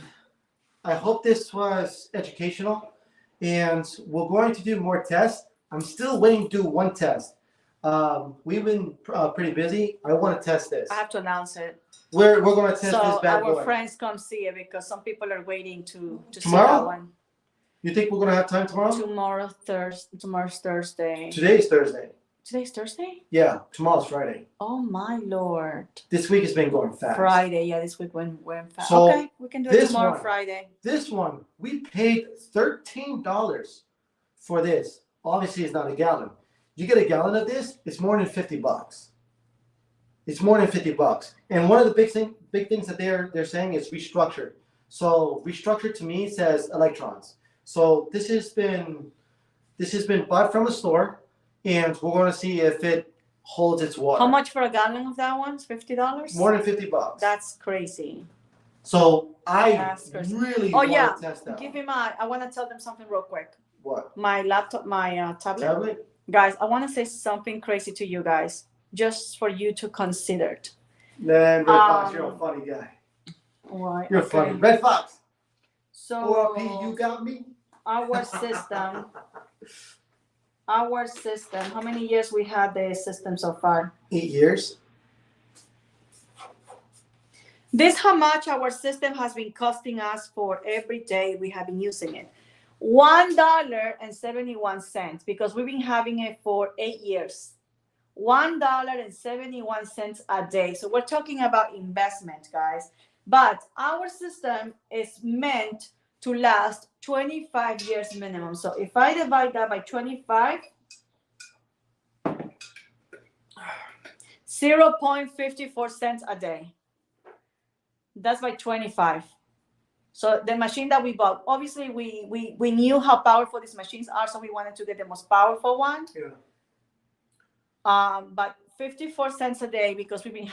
this was educational, and we're going to do more tests. I'm still waiting to do one test. We've been pretty busy. I want to test this. I have to announce it. We're going to test this bad boy. So our friends come see it because some people are waiting to see Tomorrow? that one. You think we're going to have time tomorrow? Tomorrow's Thursday. Today's Thursday. Today's Thursday? Yeah, tomorrow's Friday. Oh my Lord. This week has been going fast. Friday, yeah, this week went fast. So okay, we can do it tomorrow, Friday. This one, we paid $13 for this. Obviously, it's not a gallon. You get a gallon of this, it's more than $50. It's more than $50. And one of the big things that they're saying is restructured. So restructured to me says electrons. So this has been bought from a store, and we're going to see if it holds its water. How much for a gallon of that one? $50? More than $50. That's crazy. So I really want to test that. I want to tell them something real quick. What? My laptop, my tablet. Tablet? Guys, I want to say something crazy to you guys, just for you to consider it. Man, Red Fox, you're a funny guy. Why? You're funny. Red Fox. So ORP, you got me? Our system, how many years we had the system so far? 8 years. This how much our system has been costing us for every day we have been using it. $1.71 because we've been having it for 8 years. $1.71 a day. So we're talking about investment, guys. But our system is meant to last 25 years minimum. So if I divide that by 25, 0.54 cents a day. That's by 25. So the machine that we bought, obviously we knew how powerful these machines are, so we wanted to get the most powerful one. Yeah. But 54 cents a day because we've been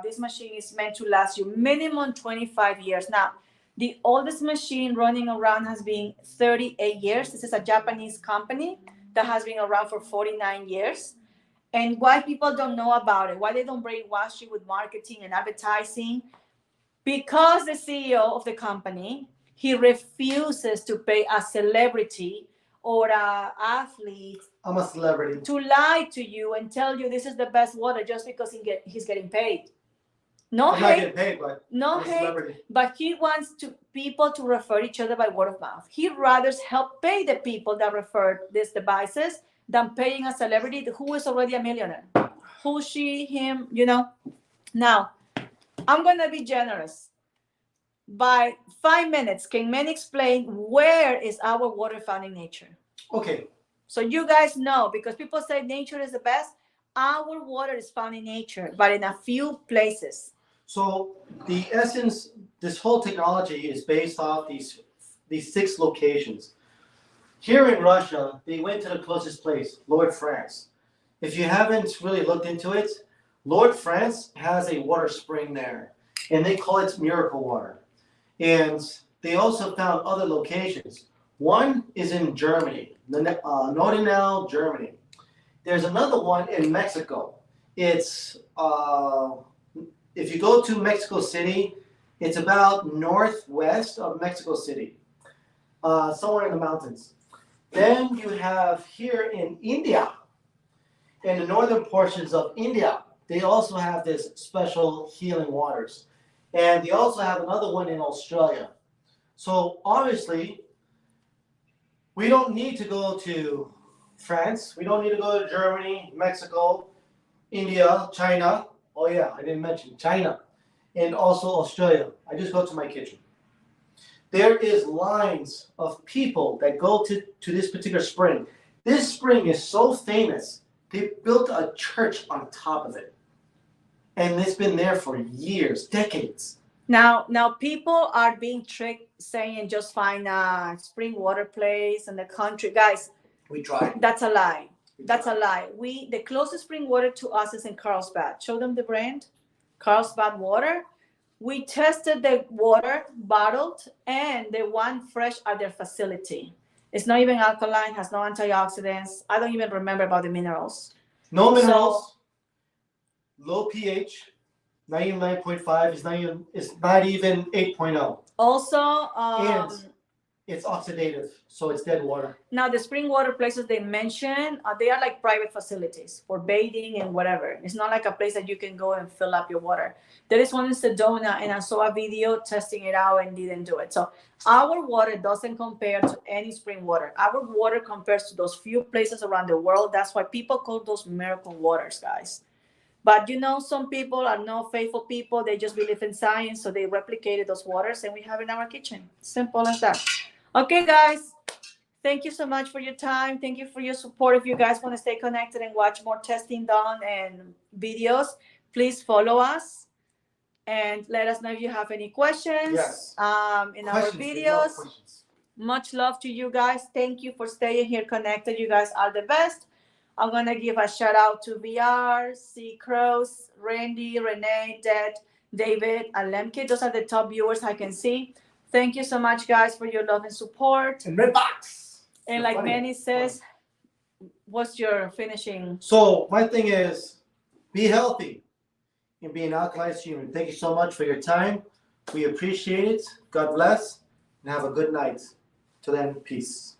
this machine is meant to last you minimum 25 years. Now, the oldest machine running around has been 38 years. This is a Japanese company that has been around for 49 years. And why people don't know about it, why they don't brainwash you with marketing and advertising, because the CEO of the company, he refuses to pay a celebrity or an athlete. I'm a celebrity. To lie to you and tell you this is the best water just because he's getting paid. No I'm hate. not getting paid, but no I'm a hate. celebrity. But he wants people to refer each other by word of mouth. He'd rather help pay the people that refer these devices than paying a celebrity who is already a millionaire. Who, she, him, Now, I'm going to be generous. By 5 minutes, can men explain where is our water found in nature? Okay. So you guys know, because people say nature is the best. Our water is found in nature, but in a few places. So the essence, this whole technology is based off these 6 locations. Here in Russia, they went to the closest place, Lord France. If you haven't really looked into it, Lord France has a water spring there, and they call it miracle water. And they also found other locations. One is in Germany, Nordenau, Germany. There's another one in Mexico. It's if you go to Mexico City, it's about northwest of Mexico City, somewhere in the mountains. Then you have here in India, in the northern portions of India, they also have this special healing waters. And they also have another one in Australia. So obviously, we don't need to go to France. We don't need to go to Germany, Mexico, India, China. Oh yeah, I didn't mention China. And also Australia. I just go to my kitchen. There is lines of people that go to this particular spring. This spring is so famous, they built a church on top of it. And it's been there for years, decades. Now people are being tricked saying just find a spring water place in the country. Guys, we tried. That's a lie. That's a lie. The closest spring water to us is in Carlsbad. Show them the brand, Carlsbad water. We tested the water bottled and the one fresh at their facility. It's not even alkaline, has no antioxidants. I don't even remember about the minerals. No minerals. Low pH. 99.5 is not even 8.0. Also, and it's oxidative, so it's dead water. Now, the spring water places they mention, they are like private facilities for bathing and whatever. It's not like a place that you can go and fill up your water. There is one in Sedona, and I saw a video testing it out and didn't do it. So our water doesn't compare to any spring water. Our water compares to those few places around the world. That's why people call those miracle waters, guys. But some people are no faithful people. They just believe in science, so they replicated those waters, and we have it in our kitchen. Simple as that. Okay, guys. Thank you so much for your time. Thank you for your support. If you guys want to stay connected and watch more testing done and videos, please follow us and let us know if you have any questions. Yes. In our videos. Much love to you guys. Thank you for staying here connected. You guys are the best. I'm going to give a shout out to VR, C. Crows, Randy, Renee, Dad, David, and Lemke. Those are the top viewers I can see. Thank you so much, guys, for your love and support. And Redbox. And like Manny says, what's your finishing? So my thing is, be healthy and be an alkaline human. Thank you so much for your time. We appreciate it. God bless, and have a good night. Till then, peace.